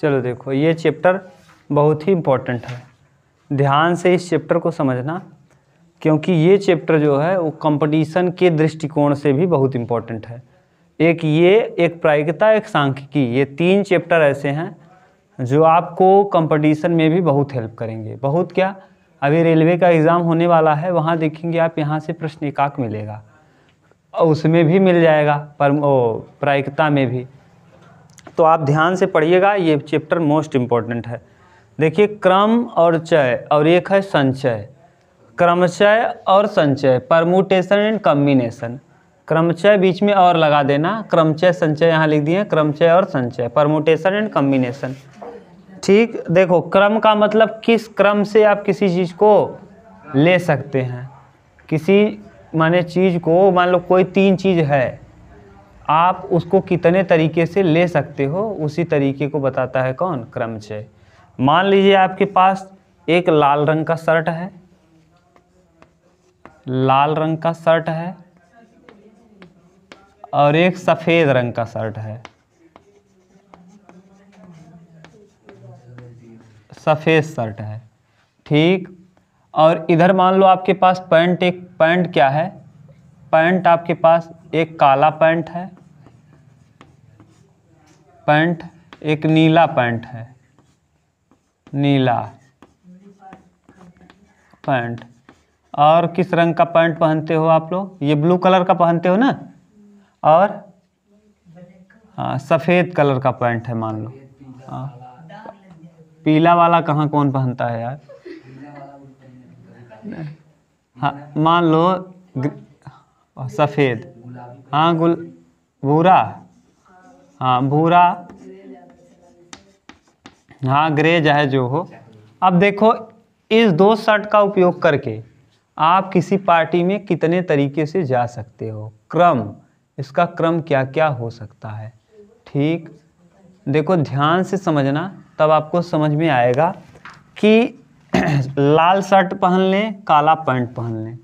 चलो देखो, ये चैप्टर बहुत ही इम्पोर्टेंट है, ध्यान से इस चैप्टर को समझना, क्योंकि ये चैप्टर जो है वो कंपटीशन के दृष्टिकोण से भी बहुत इम्पोर्टेंट है। एक ये, एक प्रायिकता, एक सांख्यिकी, ये 3 चैप्टर ऐसे हैं जो आपको कंपटीशन में भी बहुत हेल्प करेंगे। बहुत क्या, अभी रेलवे का एग्ज़ाम होने वाला है, वहाँ देखेंगे आप, यहाँ से प्रश्न एकाक मिलेगा और उसमें भी मिल जाएगा, पर प्रायिकता में भी। तो आप ध्यान से पढ़िएगा, ये चैप्टर मोस्ट इम्पॉर्टेंट है। देखिए, क्रम और चय, और एक है संचय। क्रमचय और संचय, परमुटेशन एंड कम्बिनेशन। क्रमचय बीच में और लगा देना, क्रमचय संचय यहाँ लिख दिए, क्रमचय और संचय, परमुटेशन एंड कम्बिनेशन। ठीक, देखो, क्रम का मतलब किस क्रम से आप किसी चीज़ को ले सकते हैं। किसी माने चीज़ को, मान लो कोई 3 चीज़ है, आप उसको कितने तरीके से ले सकते हो, उसी तरीके को बताता है कौन, क्रमचय। मान लीजिए आपके पास एक लाल रंग का शर्ट है, लाल रंग का शर्ट है, और एक सफ़ेद रंग का शर्ट है, सफ़ेद शर्ट है, ठीक। और इधर मान लो आपके पास पैंट, एक पैंट क्या है, पैंट आपके पास एक काला पैंट है, पैंट एक नीला पैंट है, नीला पैंट। और किस रंग का पैंट पहनते हो आप लोग, ये ब्लू कलर का पहनते हो ना, और हाँ सफ़ेद कलर का पैंट है मान लो। हाँ, पीला वाला कहाँ कौन पहनता है यार, हाँ मान लो सफ़ेद, हाँ भूरा, हाँ भूरा, हाँ ग्रे चाहे जो हो। अब देखो, इस 2 शर्ट का उपयोग करके आप किसी पार्टी में कितने तरीके से जा सकते हो, क्रम, इसका क्रम क्या क्या हो सकता है। ठीक, देखो ध्यान से समझना, तब आपको समझ में आएगा कि लाल शर्ट पहन लें, काला पैंट पहन लें,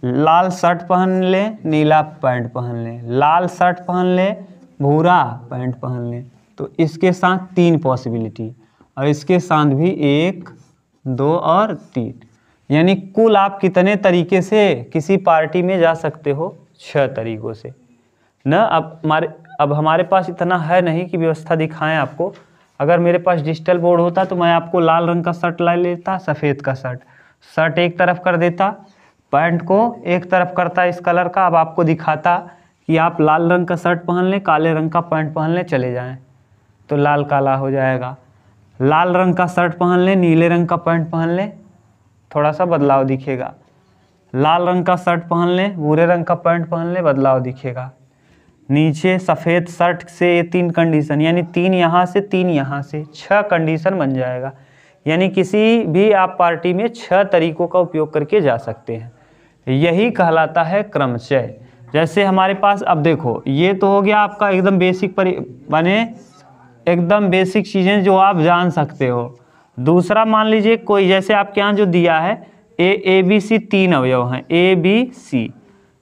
लाल शर्ट पहन लें, नीला पैंट पहन लें, लाल शर्ट पहन लें, भूरा पैंट पहन लें, तो इसके साथ 3 पॉसिबिलिटी, और इसके साथ भी 1, 2 और 3, यानी कुल आप कितने तरीके से किसी पार्टी में जा सकते हो, 6 तरीकों से न। अब हमारे पास इतना है नहीं कि व्यवस्था दिखाएं आपको। अगर मेरे पास डिजिटल बोर्ड होता तो मैं आपको लाल रंग का शर्ट ला लेता, सफ़ेद का शर्ट एक तरफ कर देता, पैंट को एक तरफ करता इस कलर का, अब आपको दिखाता कि आप लाल रंग का शर्ट पहन लें, काले रंग का पैंट पहन लें, चले जाएं, तो लाल काला हो जाएगा। लाल रंग का शर्ट पहन लें, नीले रंग का पैंट पहन लें, थोड़ा सा बदलाव दिखेगा। लाल रंग का शर्ट पहन लें, भूरे रंग का पैंट पहन लें, बदलाव दिखेगा। नीचे सफ़ेद शर्ट से ये 3 कंडीशन, यानी 3 यहाँ से 3 यहाँ से, 6 कंडीशन बन जाएगा। यानी किसी भी आप पार्टी में 6 तरीकों का उपयोग करके जा सकते हैं, यही कहलाता है क्रमचय। जैसे हमारे पास, अब देखो, ये तो हो गया आपका एकदम बेसिक माने एकदम बेसिक चीज़ें जो आप जान सकते हो। दूसरा मान लीजिए कोई, जैसे आपके यहाँ जो दिया है ए बी सी 3 अवयव हैं, ए बी सी,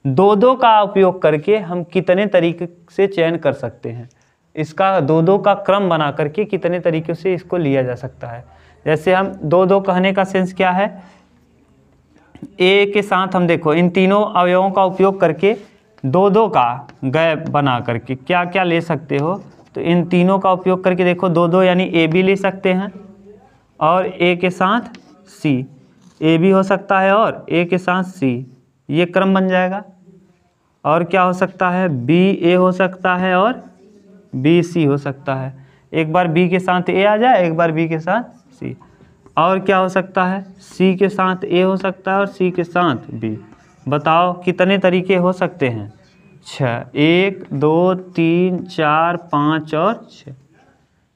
2-2 का उपयोग करके हम कितने तरीके से चयन कर सकते हैं, इसका 2-2 का क्रम बना करके कितने तरीक़ों से इसको लिया जा सकता है। जैसे हम 2-2 कहने का सेंस क्या है, ए के साथ हम देखो इन तीनों अवयवों का उपयोग करके 2-2 का गैप बना करके क्या क्या ले सकते हो, तो इन तीनों का उपयोग करके देखो 2-2 यानी ए बी ले सकते हैं, और ए के साथ सी, ए बी हो सकता है और ए के साथ सी, ये क्रम बन जाएगा। और क्या हो सकता है, बी ए हो सकता है और बी सी हो सकता है, एक बार बी के साथ ए आ जाए, एक बार बी के साथ सी। और क्या हो सकता है, सी के साथ ए हो सकता है और सी के साथ बी। बताओ कितने तरीके हो सकते हैं, 6, 1, 2, 3, 4, 5 और 6,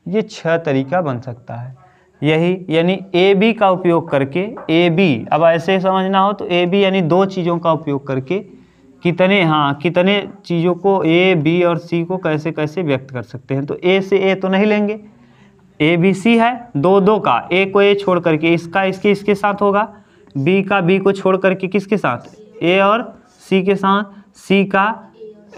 ये 6 तरीका बन सकता है। यही यानी ए बी का उपयोग करके, ए बी, अब ऐसे समझना हो तो ए बी यानी 2 चीज़ों का उपयोग करके कितने, हाँ कितने चीज़ों को ए बी और सी को कैसे कैसे व्यक्त कर सकते हैं। तो ए से ए तो नहीं लेंगे, ए बी सी है, 2-2 का, ए को ए छोड़ करके इसका इसके साथ होगा, बी का बी को छोड़ करके किसके साथ, ए और सी के साथ, सी का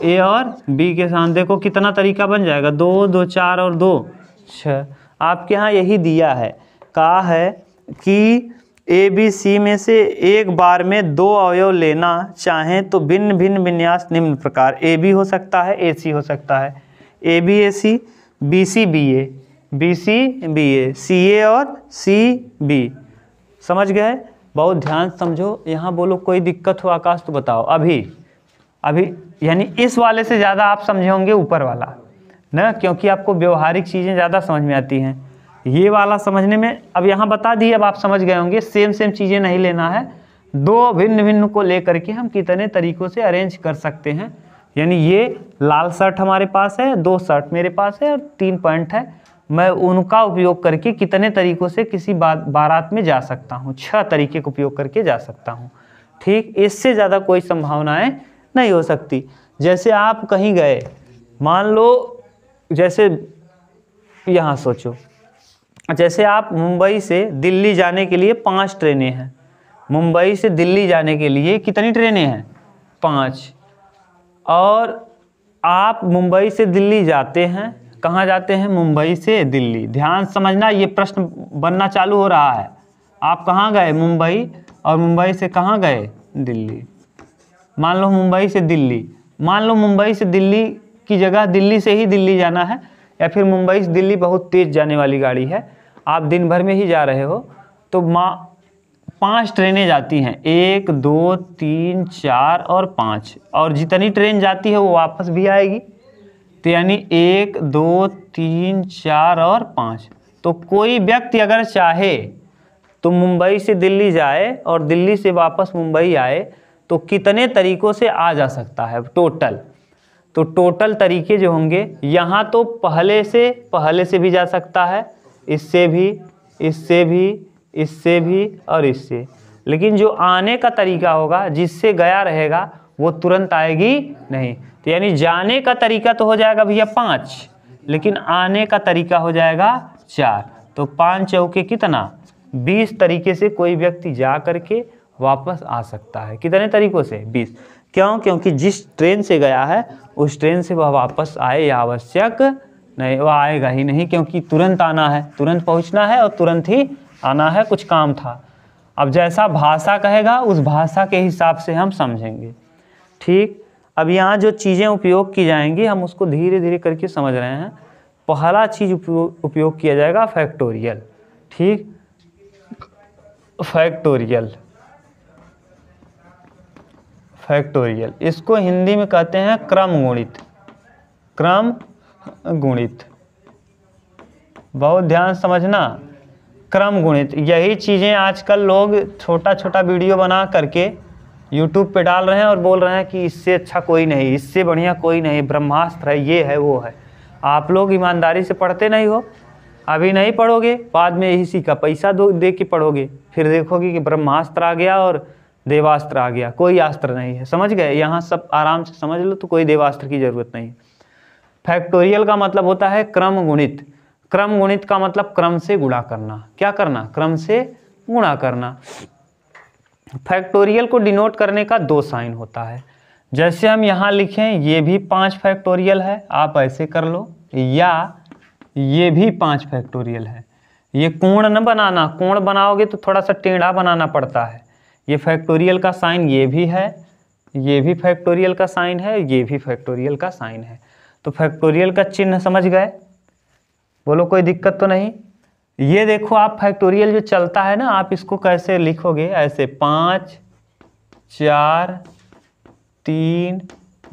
ए और बी के साथ। देखो कितना तरीका बन जाएगा, 2, 2, 4 और 2, 6। आपके यहाँ यही दिया है, कहा है कि ए बी सी में से एक बार में 2 अवयव लेना चाहें तो भिन्न भिन्न विन्यास निम्न प्रकार, ए बी हो सकता है, ए सी हो सकता है, A B A C, B C B A, B C B A, C A और सी बी। समझ गए? बहुत ध्यान समझो। यहाँ बोलो कोई दिक्कत हो आकाश तो बताओ। अभी यानी इस वाले से ज़्यादा आप समझे होंगे ऊपर वाला ना, क्योंकि आपको व्यवहारिक चीज़ें ज़्यादा समझ में आती हैं। ये वाला समझने में अब यहाँ बता दिए, अब आप समझ गए होंगे। सेम चीज़ें नहीं लेना है, 2 भिन्न भिन्न को लेकर के हम कितने तरीक़ों से अरेंज कर सकते हैं। यानी ये लाल शर्ट हमारे पास है, 2 शर्ट मेरे पास है और 3 पैंट है, मैं उनका उपयोग करके कितने तरीक़ों से किसी बारात में जा सकता हूँ। 6 तरीके का उपयोग करके जा सकता हूँ। ठीक, इससे ज़्यादा कोई संभावनाएं नहीं हो सकती। जैसे आप कहीं गए, मान लो जैसे यहाँ सोचो, जैसे आप मुंबई से दिल्ली जाने के लिए 5 ट्रेनें हैं। मुंबई से दिल्ली जाने के लिए कितनी ट्रेनें हैं? 5। और आप मुंबई से दिल्ली जाते हैं, कहाँ जाते हैं? मुंबई से दिल्ली। ध्यान समझना, ये प्रश्न बनना चालू हो रहा है। आप कहाँ गए? मुंबई। और मुंबई से कहाँ गए? दिल्ली। मान लो मुंबई से दिल्ली, मान लो मुंबई से दिल्ली की जगह दिल्ली से ही दिल्ली जाना है, या फिर मुंबई से दिल्ली बहुत तेज़ जाने वाली गाड़ी है, आप दिन भर में ही जा रहे हो, तो 5 ट्रेनें जाती हैं, 1 2 3 4 और 5, और जितनी ट्रेन जाती है वो वापस भी आएगी। तो यानी 1 2 3 4 और 5। तो कोई व्यक्ति अगर चाहे तो मुंबई से दिल्ली जाए और दिल्ली से वापस मुंबई आए तो कितने तरीक़ों से आ जा सकता है टोटल? तो टोटल तरीके जो होंगे, यहाँ तो पहले से भी जा सकता है, इससे भी, इससे भी, इससे भी और इससे। लेकिन जो आने का तरीका होगा, जिससे गया रहेगा, वो तुरंत आएगी नहीं। तो यानी जाने का तरीका तो हो जाएगा भैया 5, लेकिन आने का तरीका हो जाएगा 4। तो 5 चौके कितना? 20 तरीके से कोई व्यक्ति जा करके वापस आ सकता है। कितने तरीक़ों से? 20। क्यों? क्योंकि जिस ट्रेन से गया है उस ट्रेन से वह वापस आए या आवश्यक नहीं, वह आएगा ही नहीं, क्योंकि तुरंत आना है, तुरंत पहुंचना है और तुरंत ही आना है, कुछ काम था। अब जैसा भाषा कहेगा उस भाषा के हिसाब से हम समझेंगे। ठीक, अब यहाँ जो चीज़ें उपयोग की जाएंगी हम उसको धीरे धीरे करके समझ रहे हैं। पहला चीज़ उपयोग किया जाएगा फैक्टोरियल। ठीक, फैक्टोरियल इसको हिंदी में कहते हैं क्रम गुणित। बहुत ध्यान समझना, क्रम गुणित। यही चीज़ें आजकल लोग छोटा छोटा वीडियो बना करके YouTube पे डाल रहे हैं और बोल रहे हैं कि इससे अच्छा कोई नहीं, इससे बढ़िया कोई नहीं, ब्रह्मास्त्र है, ये है वो है। आप लोग ईमानदारी से पढ़ते नहीं हो। अभी नहीं पढ़ोगे, बाद में इसी का पैसा दे के पढ़ोगे, फिर देखोगे कि ब्रह्मास्त्र आ गया और देवास्त्र आ गया। कोई अस्त्र नहीं है, समझ गए? यहाँ सब आराम से समझ लो, तो कोई देवास्त्र की ज़रूरत नहीं। फैक्टोरियल का मतलब होता है क्रम गुणित। क्रम गुणित का मतलब क्रम से गुणा करना। क्या करना? क्रम से गुणा करना। फैक्टोरियल को डिनोट करने का 2 साइन होता है। जैसे हम यहाँ लिखें, ये भी 5 फैक्टोरियल है, आप ऐसे कर लो, या ये भी 5 फैक्टोरियल है। ये कोण न बनाना, कोण बनाओगे तो थोड़ा सा टेढ़ा बनाना पड़ता है। ये फैक्टोरियल का साइन ये भी है, ये भी फैक्टोरियल का साइन है, ये भी फैक्टोरियल का साइन है। तो फैक्टोरियल का चिन्ह समझ गए? बोलो कोई दिक्कत तो नहीं? ये देखो, आप फैक्टोरियल जो चलता है ना, आप इसको कैसे लिखोगे? ऐसे 5 4 3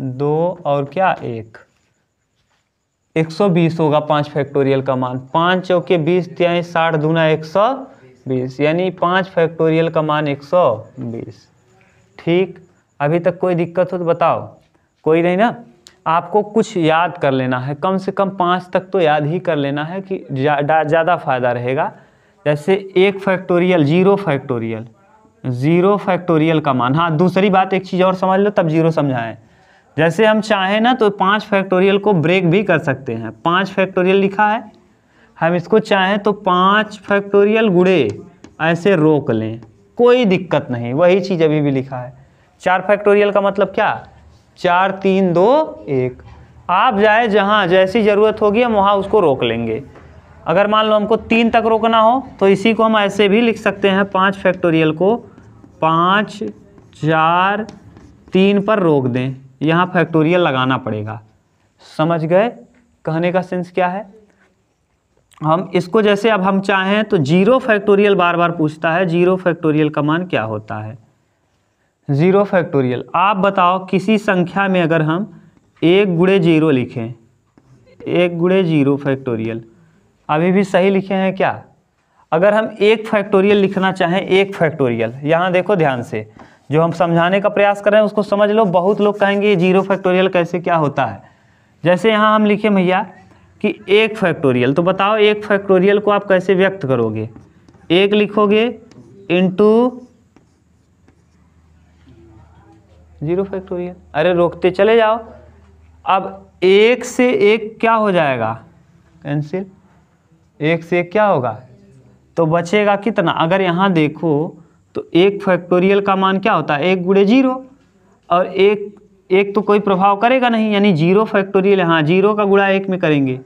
2 और क्या 1, 120 होगा 5 फैक्टोरियल का मान। 5 चौके 20, 60 दूना 120, यानी 5 फैक्टोरियल का मान 120। ठीक, अभी तक कोई दिक्कत हो तो बताओ? कोई नहीं ना? आपको कुछ याद कर लेना है, कम से कम 5 तक तो याद ही कर लेना है कि ज़्यादा फ़ायदा रहेगा। जैसे 1 फैक्टोरियल, 0 फैक्टोरियल का मान। हाँ, दूसरी बात एक चीज़ और समझ लो तब 0 समझाएं। जैसे हम चाहें ना तो 5 फैक्टोरियल को ब्रेक भी कर सकते हैं। 5 फैक्टोरियल लिखा है, हम इसको चाहें तो 5 फैक्टोरियल गुणे ऐसे रोक लें, कोई दिक्कत नहीं। वही चीज़ अभी भी लिखा है। 4 फैक्टोरियल का मतलब क्या? 4 3 2 1। आप जाए जहाँ जैसी ज़रूरत होगी हम वहाँ उसको रोक लेंगे। अगर मान लो हमको 3 तक रोकना हो तो इसी को हम ऐसे भी लिख सकते हैं, 5 फैक्टोरियल को 5, 4, 3 पर रोक दें, यहाँ फैक्टोरियल लगाना पड़ेगा। समझ गए कहने का सेंस क्या है? हम इसको जैसे अब हम चाहें तो 0 फैक्टोरियल बार बार पूछता है, 0 फैक्टोरियल का मान क्या होता है? 0 फैक्टोरियल, आप बताओ किसी संख्या में अगर हम 1 गुणे 0 लिखें, 1 गुणे 0 फैक्टोरियल, अभी भी सही लिखे हैं क्या? अगर हम 1 फैक्टोरियल लिखना चाहें, 1 फैक्टोरियल, यहाँ देखो ध्यान से, जो हम समझाने का प्रयास कर रहे हैं उसको समझ लो। बहुत लोग कहेंगे 0 फैक्टोरियल कैसे क्या होता है। जैसे यहाँ हम लिखे भैया कि 1 फैक्टोरियल, तो बताओ 1 फैक्टोरियल को आप कैसे व्यक्त करोगे? 1 लिखोगे इंटू 0 फैक्टोरियल। अरे रोकते चले जाओ। अब 1 से 1 क्या हो जाएगा? कैंसिल। 1 से 1 क्या होगा? तो बचेगा कितना? अगर यहाँ देखो तो 1 फैक्टोरियल का मान क्या होता है? 1 गुणे 0, और 1 तो कोई प्रभाव करेगा नहीं, यानी 0 फैक्टोरियल, यहाँ 0 का गुणा 1 में करेंगे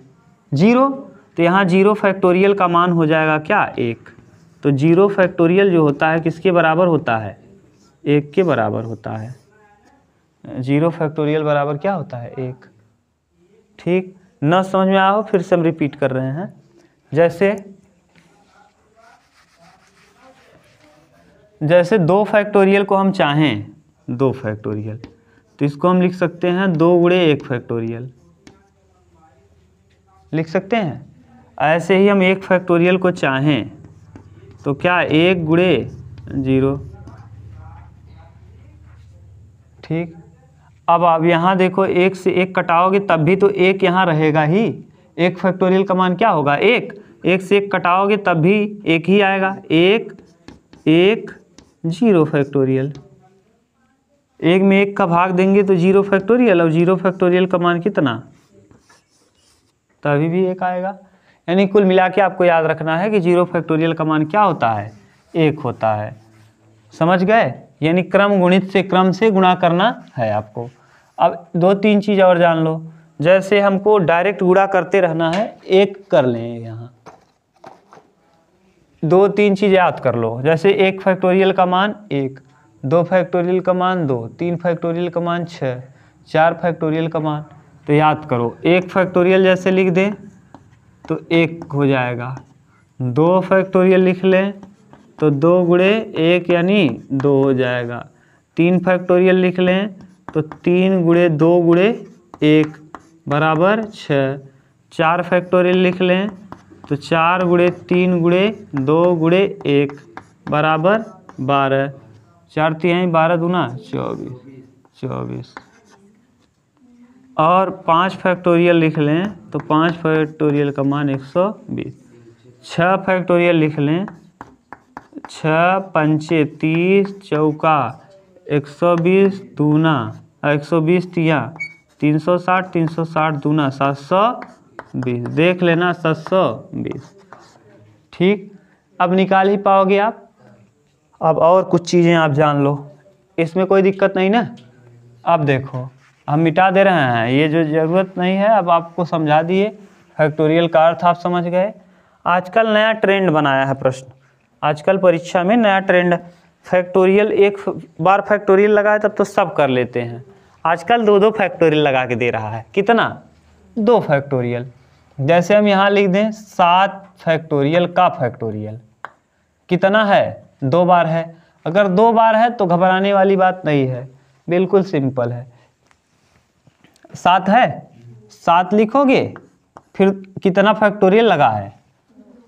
0, तो यहाँ 0 फैक्टोरियल का मान हो जाएगा क्या? 1। तो 0 फैक्टोरियल जो होता है किसके बराबर होता है? 1 के बराबर होता है। 0 फैक्टोरियल बराबर क्या होता है? 1। ठीक, न समझ में आया हो फिर से हम रिपीट कर रहे हैं। जैसे 2 फैक्टोरियल को हम चाहें, 2 फैक्टोरियल, तो इसको हम लिख सकते हैं 2 गुणे 1 फैक्टोरियल, लिख सकते हैं। ऐसे ही हम 1 फैक्टोरियल को चाहें तो क्या? 1 गुणे 0। ठीक, अब आप यहाँ देखो 1 से 1 कटाओगे तब भी तो 1 यहाँ रहेगा ही। 1 फैक्टोरियल का मान क्या होगा? 1। 1 से 1 कटाओगे तब भी 1 ही आएगा। 1, 1, 0 फैक्टोरियल। 1 में 1 का भाग देंगे तो 0 फैक्टोरियल, और 0 फैक्टोरियल का मान कितना? तभी भी 1 आएगा। यानी कुल मिला के आपको याद रखना है कि 0 फैक्टोरियल का मान क्या होता है? 1 होता है। समझ गए? यानी क्रम गुणित से क्रम से गुणा करना है आपको। अब 2-3 चीज़ और जान लो। जैसे हमको डायरेक्ट गुणा करते रहना है, 1 कर लें यहाँ, 2-3 चीज़ याद कर लो। जैसे 1 फैक्टोरियल का मान 1, 2 फैक्टोरियल का मान 2, 3 फैक्टोरियल का मान 6, 4 फैक्टोरियल का मान, तो याद करो 1 फैक्टोरियल जैसे लिख दें तो 1 हो जाएगा। 2 फैक्टोरियल लिख लें तो 2 गुणे 1 यानी 2 हो जाएगा। 3 फैक्टोरियल लिख लें तो 3 गुणे 2 गुणे 1 बराबर 6। 4 फैक्टोरियल लिख लें तो 4 गुणे 3 गुणे 2 गुणे 1 बराबर 12। 4 तिहाई 12 दूना 24। और 5 फैक्टोरियल लिख लें तो 5 फैक्टोरियल का मान 120। 6 फैक्टोरियल लिख लें, 6 पंचे 30 चौका 120 दूना 120 तिया 360, 360 दूना 720, देख लेना 720। ठीक, अब निकाल ही पाओगे आप। अब और कुछ चीज़ें आप जान लो, इसमें कोई दिक्कत नहीं ना। अब देखो हम मिटा दे रहे हैं, ये जो ज़रूरत नहीं है अब आपको समझा दिए। फैक्टोरियल का अर्थ आप समझ गए। आजकल नया ट्रेंड बनाया है प्रश्न, आजकल परीक्षा में नया ट्रेंड, फैक्टोरियल एक बार फैक्टोरियल लगाए तब तो सब कर लेते हैं। आजकल 2-2 फैक्टोरियल लगा के दे रहा है। कितना? 2 फैक्टोरियल। जैसे हम यहाँ लिख दें 7 फैक्टोरियल का फैक्टोरियल कितना है? 2 बार है। अगर 2 बार है तो घबराने वाली बात नहीं है, बिल्कुल सिंपल है। 7 है, 7 लिखोगे, फिर कितना फैक्टोरियल लगा है?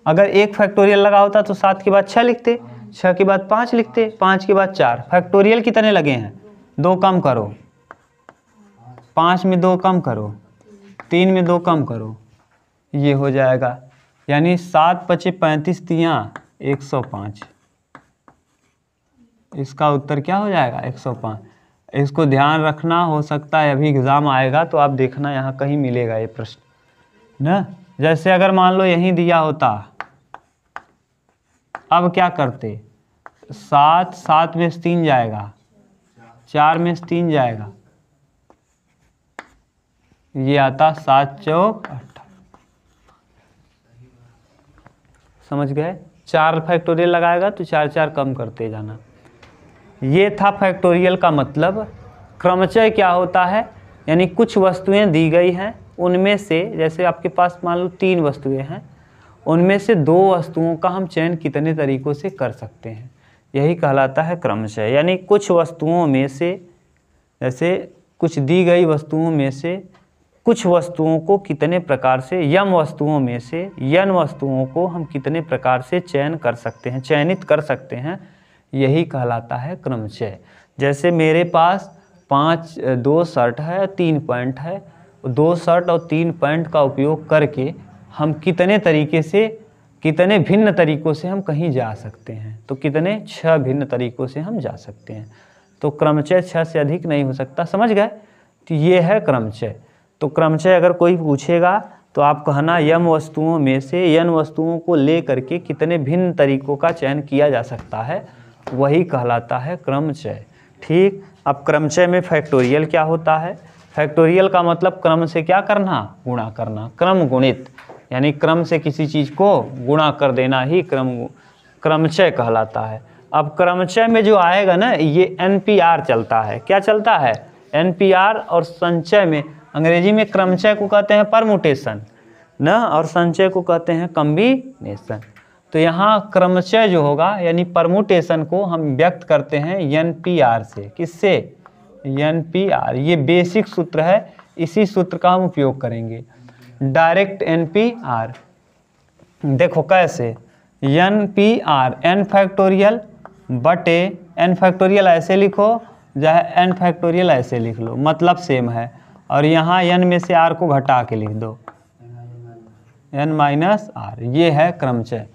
अगर 1 फैक्टोरियल लगा होता तो 7 के बाद 6 लिखते, 6 के बाद 5 लिखते, 5 के बाद 4। फैक्टोरियल कितने लगे हैं? 2 कम करो, 5 में 2 कम करो, 3 में 2 कम करो, ये हो जाएगा। यानी 7 पचे 35 तियाँ 105। इसका उत्तर क्या हो जाएगा? 105। इसको ध्यान रखना, हो सकता है अभी एग्ज़ाम आएगा तो आप देखना यहाँ कहीं मिलेगा ये प्रश्न ना। जैसे अगर मान लो यहीं दिया होता, अब क्या करते? 7 में से 3 जाएगा, 4 में से 3 जाएगा, ये आता 7 चौक 18। समझ गए? 4 फैक्टोरियल लगाएगा तो 4 4 कम करते जाना। ये था फैक्टोरियल का मतलब। क्रमचय क्या होता है, यानी कुछ वस्तुएं दी गई हैं, उनमें से जैसे आपके पास मान लो 3 वस्तुएं हैं, उनमें से 2 वस्तुओं का हम चयन कितने तरीक़ों से कर सकते हैं, यही कहलाता है क्रमचय। यानी कुछ वस्तुओं में से, जैसे कुछ दी गई वस्तुओं में से कुछ वस्तुओं को कितने प्रकार से, यम वस्तुओं में से यन वस्तुओं को हम कितने प्रकार से चयन कर सकते हैं, चयनित कर सकते हैं, यही कहलाता है क्रमचय। जैसे मेरे पास 2 शर्ट है, 3 पैंट है, 2 शर्ट और 3 पैंट का उपयोग करके हम कितने तरीके से, कितने भिन्न तरीक़ों से हम कहीं जा सकते हैं, तो कितने 6 भिन्न तरीक़ों से हम जा सकते हैं। तो क्रमचय 6 से अधिक नहीं हो सकता, समझ गए? तो ये है क्रमचय। तो क्रमचय अगर कोई पूछेगा तो आप कहना यम वस्तुओं में से यन वस्तुओं को ले करके कितने भिन्न तरीक़ों का चयन किया जा सकता है, वही कहलाता है क्रमचय। ठीक, अब क्रमचय में फैक्टोरियल क्या होता है? फैक्टोरियल का मतलब क्रम से क्या करना, गुणा करना, क्रम गुणित, यानी क्रम से किसी चीज़ को गुणा कर देना ही क्रमचय कहलाता है। अब क्रमचय में जो आएगा ना, ये NPR चलता है। क्या चलता है? NPR। और संचय में, अंग्रेजी में क्रमचय को कहते हैं परमुटेशन ना, और संचय को कहते हैं कम्बिनेशन। तो यहाँ क्रमचय जो होगा, यानी परमुटेशन को हम व्यक्त करते हैं NPR से। किससे? NPR। ये बेसिक सूत्र है, इसी सूत्र का हम उपयोग करेंगे, डायरेक्ट NPR। देखो कैसे, NPR n फैक्टोरियल बटे n फैक्टोरियल ऐसे लिखो, चाहे n फैक्टोरियल ऐसे लिख लो, मतलब सेम है। और यहाँ n में से r को घटा के लिख दो, n माइनस r, ये है क्रमचय।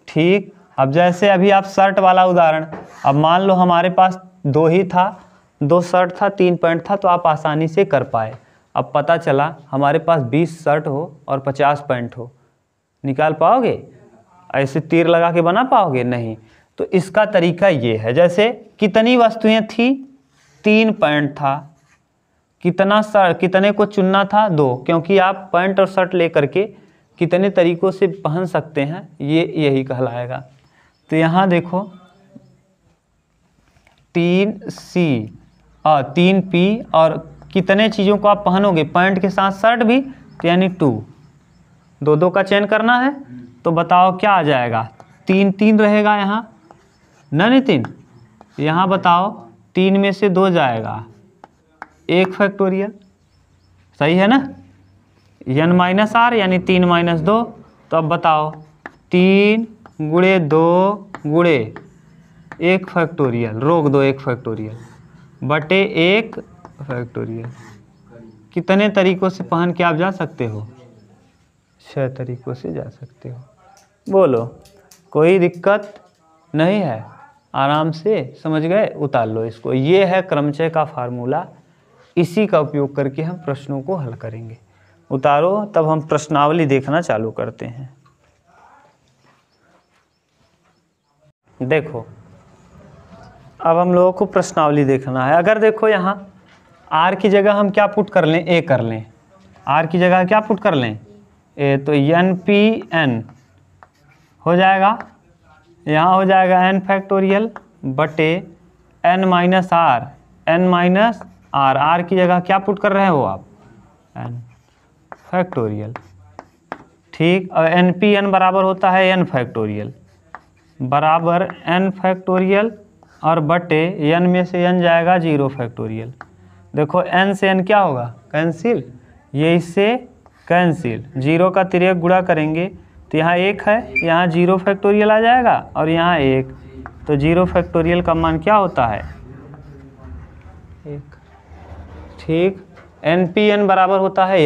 ठीक, अब जैसे अभी आप शर्ट वाला उदाहरण, अब मान लो हमारे पास 2 ही था, 2 शर्ट था, 3 पैंट था, तो आप आसानी से कर पाए। अब पता चला हमारे पास 20 शर्ट हो और 50 पैंट हो, निकाल पाओगे? ऐसे तीर लगा के बना पाओगे? नहीं। तो इसका तरीका ये है, जैसे कितनी वस्तुएं थी, 3 पैंट था, कितना शर्ट, कितने को चुनना था, 2, क्योंकि आप पैंट और शर्ट लेकर के कितने तरीक़ों से पहन सकते हैं, ये यही कहलाएगा। तो यहाँ देखो 3C और 3P, और कितने चीज़ों को आप पहनोगे, पैंट के साथ शर्ट भी, तो यानी 2, 2 का चयन करना है। तो बताओ क्या आ जाएगा, 3 3 रहेगा यहाँ ना नितिन, यहाँ बताओ 3 में से 2 जाएगा, 1 फैक्टोरियल, सही है ना, n माइनस r यानी 3 माइनस 2। तो अब बताओ 3 गुणे 2 गुणे 1 फैक्टोरियल, रोक दो 1 फैक्टोरियल, बटे 1 फैक्टोरियल, कितने तरीक़ों से पहन के आप जा सकते हो? 6 तरीक़ों से जा सकते हो। बोलो, कोई दिक्कत नहीं है, आराम से समझ गए? उतार लो इसको। ये है क्रमचय का फार्मूला, इसी का उपयोग करके हम प्रश्नों को हल करेंगे। उतारो, तब हम प्रश्नावली देखना चालू करते हैं। देखो, अब हम लोगों को प्रश्नावली देखना है। अगर देखो यहाँ r की जगह हम क्या पुट कर लें, a कर लें, r की जगह क्या पुट कर लें, a, तो NPN हो जाएगा, यहाँ हो जाएगा n फैक्टोरियल बटे n minus r, n minus r, r की जगह क्या पुट कर रहे हो आप, n फैक्टोरियल। ठीक, और NPN बराबर होता है n फैक्टोरियल, बराबर n फैक्टोरियल, और बटे n में से n जाएगा 0 फैक्टोरियल। देखो n से n क्या होगा, कैंसिल, ये इससे कैंसिल, 0 का तिर्यक गुणा करेंगे तो यहाँ 1 है, यहाँ 0 फैक्टोरियल आ जाएगा, और यहाँ 1, तो 0 फैक्टोरियल का मान क्या होता है, 1। ठीक, NPN बराबर होता है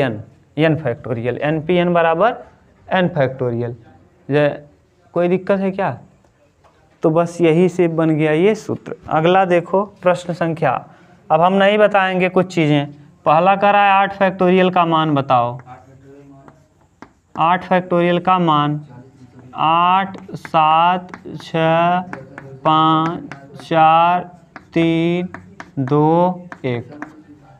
n फैक्टोरियल, NPN बराबर n फैक्टोरियल। कोई दिक्कत है क्या? तो बस यही से बन गया ये सूत्र। अगला देखो प्रश्न संख्या, अब हम नहीं बताएंगे कुछ चीज़ें। पहला कह रहा है 8 फैक्टोरियल का मान बताओ, 8 फैक्टोरियल का मान 8 7 6 5 4 3 2 1।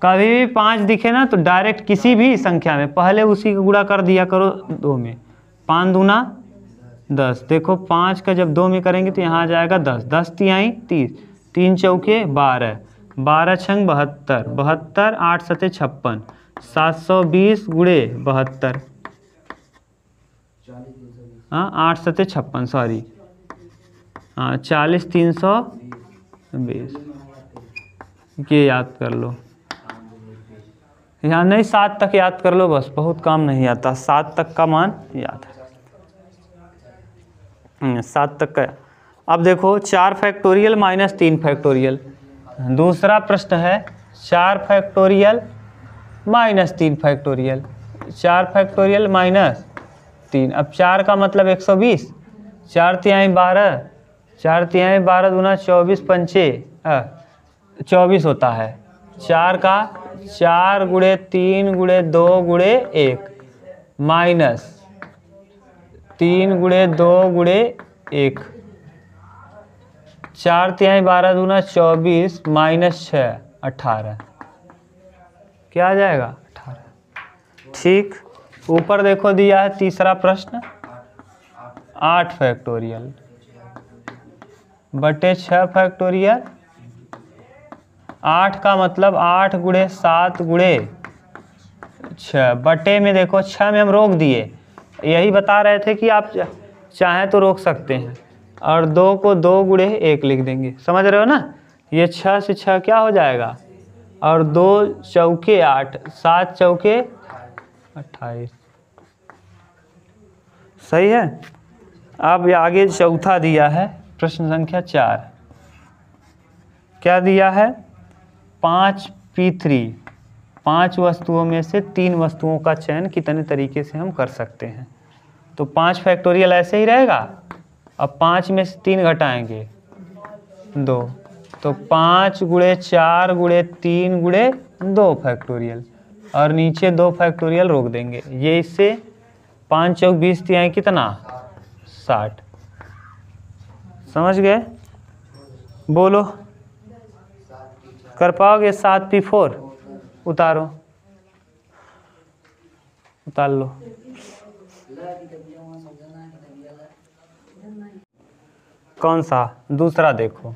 कभी भी 5 दिखे ना तो डायरेक्ट किसी भी संख्या में पहले उसी को गुणा कर दिया करो 2 में, 5 दूना 10। देखो 5 का जब 2 में करेंगे तो यहाँ आ जाएगा 10, 10 तिहाई 30, 3 चौके 12, 12 छंग 72, 72 8 सते 56, 720 गुणे 72, हाँ 8 सते 56 सॉरी, हाँ 40 320, ये याद कर लो। यहाँ नहीं 7 तक याद कर लो बस, बहुत काम नहीं आता, 7 तक का मान याद है, 7 तक का। अब देखो 4 फैक्टोरियल माइनस 3 फैक्टोरियल, दूसरा प्रश्न है 4 factorial minus 3 factorial, 4 factorial minus 3, अब 4 का मतलब 120, 4 तिहाई 12, 4 तिहाई 12 दूना 24 पंचे 24 होता है, 4 का 4 गुणे 3 गुणे 2 गुणे 1 माइनस 3 गुणे 2 गुणे 1, 4 तिहाई 12 दूना 24 माइनस 6 18, क्या आ जाएगा 18। ठीक, ऊपर देखो दिया है तीसरा प्रश्न 8 फैक्टोरियल बटे 6 फैक्टोरियल, 8 का मतलब 8 गुणे 7 गुणे 6 बटे में देखो 6 में हम रोक दिए, यही बता रहे थे कि आप चाहें तो रोक सकते हैं, और 2 को 2 गुणे 1 लिख देंगे, समझ रहे हो ना। ये 6 से 6 क्या हो जाएगा, और 2 चौके 8, 7 चौके 28, सही है। अब आगे चौथा दिया है प्रश्न संख्या 4, क्या दिया है 5p3, 5 वस्तुओं में से 3 वस्तुओं का चयन कितने तरीके से हम कर सकते हैं। तो 5 फैक्टोरियल ऐसे ही रहेगा, अब 5 में से 3 घटाएंगे 2, तो 5 गुणे 4 गुणे 3 गुणे 2 फैक्टोरियल, और नीचे 2 फैक्टोरियल रोक देंगे, ये इससे 5 चौक 20 तिहाई कितना 60, समझ गए। बोलो कर पाओगे। 7p4 उतारो, उतार लो। कौन सा दूसरा देखो,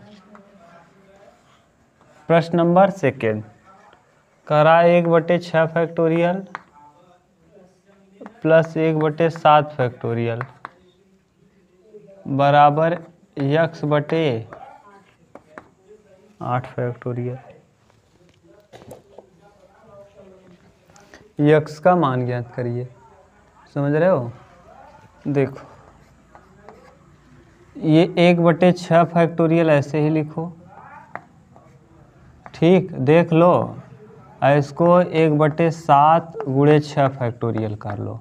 प्रश्न नंबर 2 करा 1/6 फैक्टोरियल प्लस 1/7 फैक्टोरियल बराबर x/8 फैक्टोरियल। x का मान ज्ञात करिए, समझ रहे हो। देखो ये 1/6 फैक्टोरियल ऐसे ही लिखो, ठीक, देख लो, इसको 1/7 गुणे 6 फैक्टोरियल कर लो,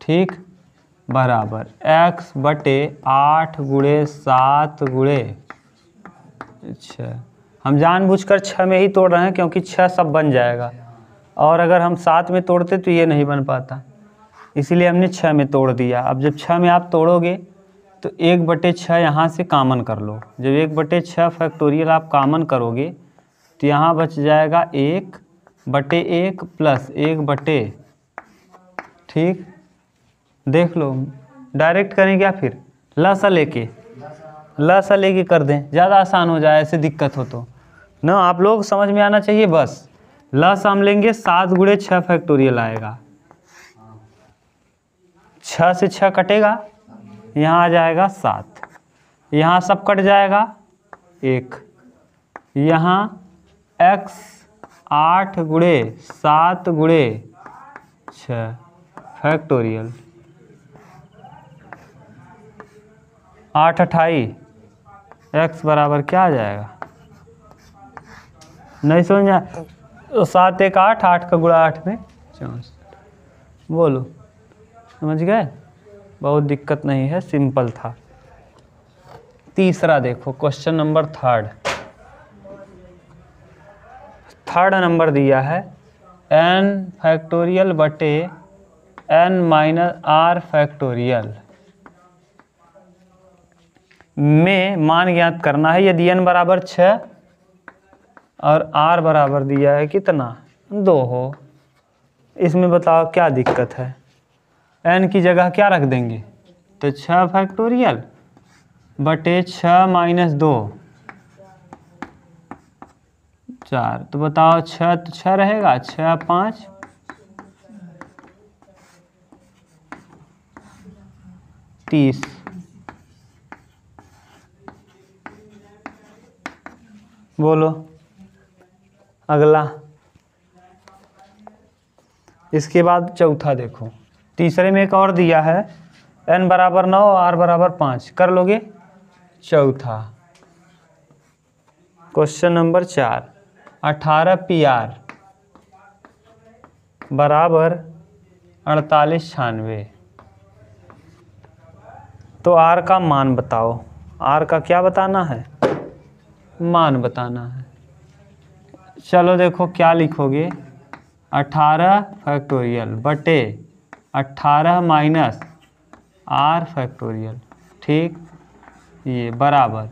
ठीक, बराबर x/8 गुणे 7 गुणे 6। हम जानबूझकर 6 में ही तोड़ रहे हैं क्योंकि 6 सब बन जाएगा, और अगर हम 7 में तोड़ते तो ये नहीं बन पाता, इसीलिए हमने 6 में तोड़ दिया। अब जब 6 में आप तोड़ोगे तो 1/6 यहाँ से कॉमन कर लो, जब 1/6 फैक्टोरियल आप कॉमन करोगे तो यहाँ बच जाएगा 1/1 प्लस 1/, ठीक, देख लो, डायरेक्ट करें क्या, फिर लसा लेके कर दें, ज़्यादा आसान हो जाए, ऐसे दिक्कत हो तो ना, आप लोग समझ में आना चाहिए बस। लसा हम लेंगे 7 गुणे 6 फैक्टोरियल आएगा, 6 से 6 कटेगा, यहाँ आ जाएगा 7, यहाँ सब कट जाएगा 1, यहाँ x 8 गुणे 7 गुणे 6 फैक्टोरियल, 8 28, x बराबर क्या आ जाएगा, नहीं समझ में, तो 7 1 8, 8 का गुणा 8 में 64, बोलो समझ गए, बहुत दिक्कत नहीं है, सिंपल था। तीसरा देखो क्वेश्चन नंबर 3rd नंबर दिया है n फैक्टोरियल बटे n माइनस r फैक्टोरियल में मान ज्ञात करना है। यदि n बराबर 6 और r बराबर दिया है कितना 2 हो, इसमें बताओ क्या दिक्कत है। n की जगह क्या रख देंगे तो 6 फैक्टोरियल बटे 6 माइनस 2 4। तो बताओ 6 तो 6 रहेगा, 6 5 30। बोलो अगला। इसके बाद चौथा देखो, तीसरे में एक और दिया है n बराबर 9 r बराबर 5, कर लोगे। चौथा क्वेश्चन नंबर 4, 18 PR बराबर 48 96। तो r का मान बताओ। r का क्या बताना है? मान बताना है। चलो देखो क्या लिखोगे, 18 फैक्टोरियल बटे 18 माइनस r फैक्टोरियल, ठीक, ये बराबर,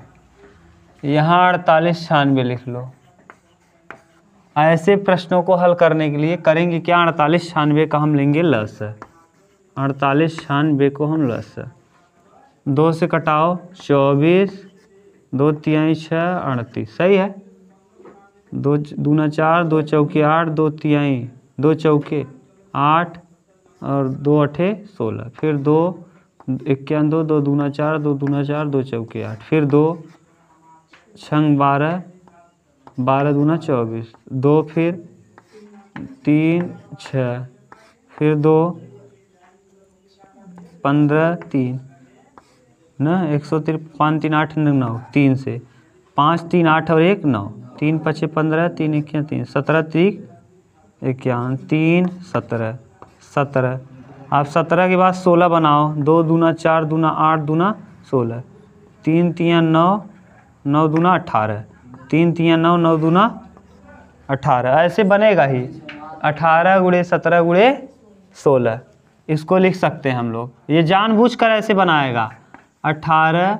यहाँ 48 96 लिख लो। ऐसे प्रश्नों को हल करने के लिए करेंगे क्या, 48 96 का हम लेंगे लस। 48 96 को हम लस, 2 से कटाओ 24, 2 तिहाई 6 38, सही है। 2 दूना 4, 2 चौके 8, 2 तिहाई 2 चौके 8 और 2 अठे 16, फिर 2 51 2, 2 दूना 4, 2 दूना 4, 2 चौके 8, फिर 2 छंग 12, 12 दूना 24, 2 फिर 3 6, फिर 2 15 3 न 153, 5 3 8 9, 3 से 5 3 8 और 1 9, 3 5 15, 3 1 3, 17 3 51, 3 17 17। आप 17 के बाद 16 बनाओ, 2 दूना 4 दूना 8 दूना 16, 3 3 9, 9 दूना 18, 3 3 9, 9 दूना 18, ऐसे बनेगा ही। 18 गुणे 17 गुणे 16, इसको लिख सकते हैं हम लोग। ये जानबूझकर ऐसे बनाएगा, 18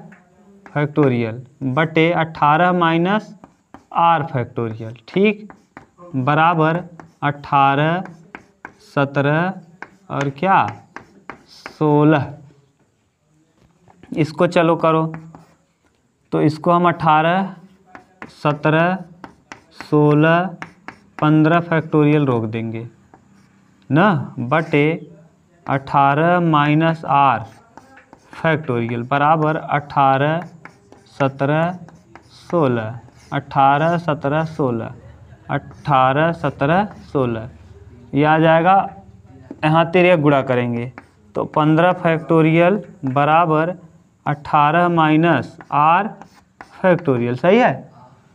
फैक्टोरियल बटे 18 माइनस r फैक्टोरियल, ठीक, बराबर 18 17 और क्या 16। इसको चलो करो, तो इसको हम 18 17 16 15 फैक्टोरियल रोक देंगे ना, बटे 18 माइनस r फैक्टोरियल बराबर 18 17 16, 18 17 16, 18 17 16, ये आ जाएगा। यहाँ तेरे गुणा करेंगे तो 15 फैक्टोरियल बराबर 18 माइनस r फैक्टोरियल, सही है।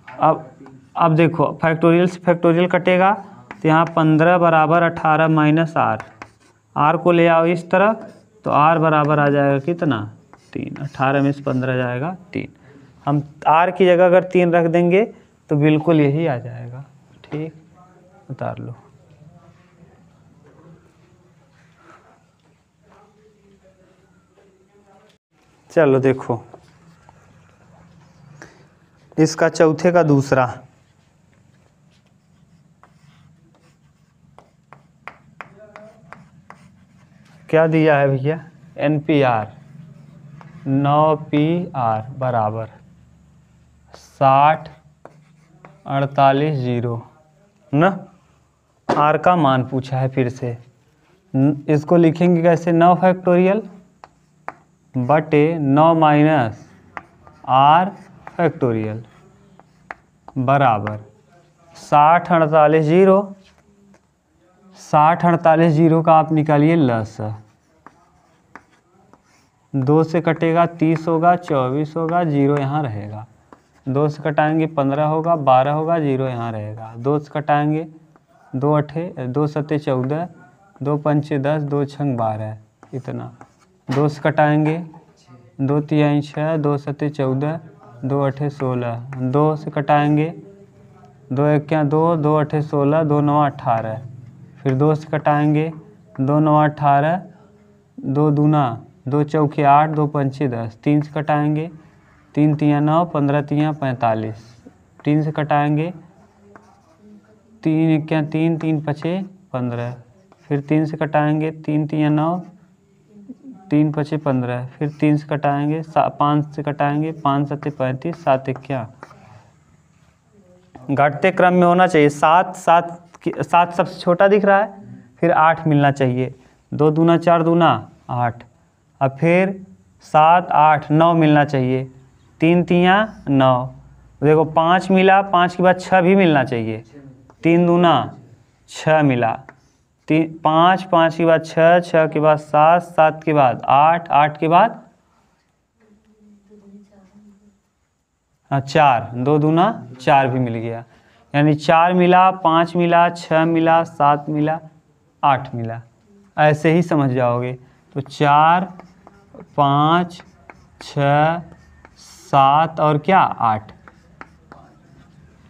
अब देखो फैक्टोरियल से फैक्टोरियल कटेगा, तो यहाँ 15 बराबर 18 माइनस r को ले आओ इस तरफ, तो r बराबर आ जाएगा कितना 3, 18 में से 15 जाएगा 3। हम r की जगह अगर 3 रख देंगे तो बिल्कुल यही आ जाएगा, ठीक, उतार लो। चलो देखो इसका चौथे का दूसरा, क्या दिया है भैया, NPR 9PR बराबर 60 48 0 न, r का मान पूछा है फिर से। इसको लिखेंगे कैसे, 9 फैक्टोरियल बटे 9 माइनस r फैक्टोरियल बराबर 60 48 0। 60 48 0 का आप निकालिए लस, 2 से कटेगा 30 होगा, 24 होगा, 0 यहाँ रहेगा, 2 से कटाएंगे 15 होगा, 12 होगा, 0 यहाँ रहेगा, 2 से कटाएंगे 2 अठे 2 सत्ते 14, 2 पंचे 10, 2 छंग 12, इतना। 2 से कटाएंगे 2 तिहाई 6, 2 सत्ते 14, 2 अठे 16, 2 से कटाएंगे 2 इक्या 2, 2 अठे 16, 2 9 18, फिर 2 से कटाएंगे 2 9 18, 2 दूना 2 चौके 8, 2 पंचे 10, 3 से कटाएंगे 3 तिया 9, 15 तिया 45, 3 से कटाएंगे 3 इक्या 3, 3 पचे 15, फिर 3 से कटाएंगे 3 तिया 9, 3 पचे 15, फिर 3 से कटाएंगे, 5 से कटाएंगे, 5 सत्ते 35, 7 एक क्या घटते क्रम में होना चाहिए। 7 सबसे छोटा दिख रहा है, फिर 8 मिलना चाहिए, 2 दूना 4 दूना 8, अब फिर 7 8 9 मिलना चाहिए, 3 तियाँ 9, देखो 5 मिला, 5 के बाद 6 भी मिलना चाहिए, 3 दूना 6 मिला, 5 5 के बाद 6, 6 के बाद 7, 7 के बाद 8, 8 के बाद 4, 2 दूना 4 भी मिल गया, यानी 4 मिला, 5 मिला, 6 मिला, 7 मिला, 8 मिला। ऐसे ही समझ जाओगे। तो 4 5 6 7 और क्या 8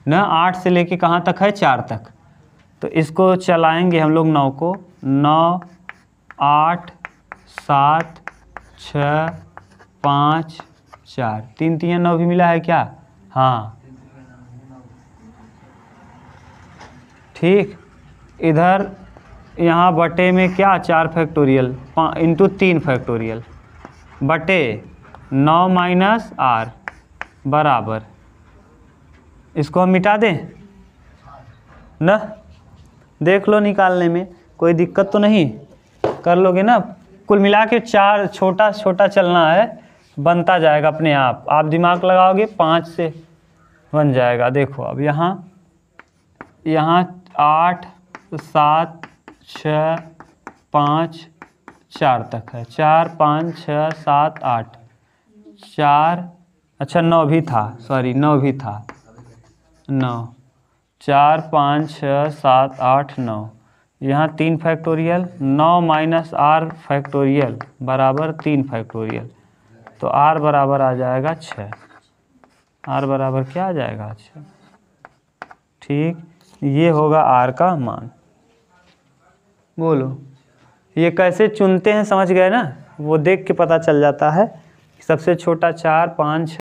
न, 8 से लेके कहाँ तक है 4 तक। तो इसको चलाएंगे हम लोग 9 को, 9 8 7 6 5 4, 3 3 9 भी मिला है क्या? हाँ ठीक। इधर यहाँ बटे में क्या 4 फैक्टोरियल इंटू 3 फैक्टोरियल बटे 9 माइनस r बराबर, इसको हम मिटा दें ना, देख लो निकालने में कोई दिक्कत तो नहीं, कर लोगे ना। कुल मिला के 4 छोटा छोटा चलना है, बनता जाएगा अपने आप दिमाग लगाओगे 5 से बन जाएगा। देखो अब यहाँ 8 7 6 5 4 तक है, 4 5 6 7 8 4, अच्छा 9 भी था, सॉरी 9 भी था, 9 4 5 6 7 8 9, यहाँ 3 फैक्टोरियल, 9 माइनस r फैक्टोरियल बराबर 3 फैक्टोरियल, तो r बराबर आ जाएगा 6, r बराबर क्या आ जाएगा 6। ठीक, ये होगा r का मान। बोलो ये कैसे चुनते हैं, समझ गए ना, वो देख के पता चल जाता है। सबसे छोटा 4 5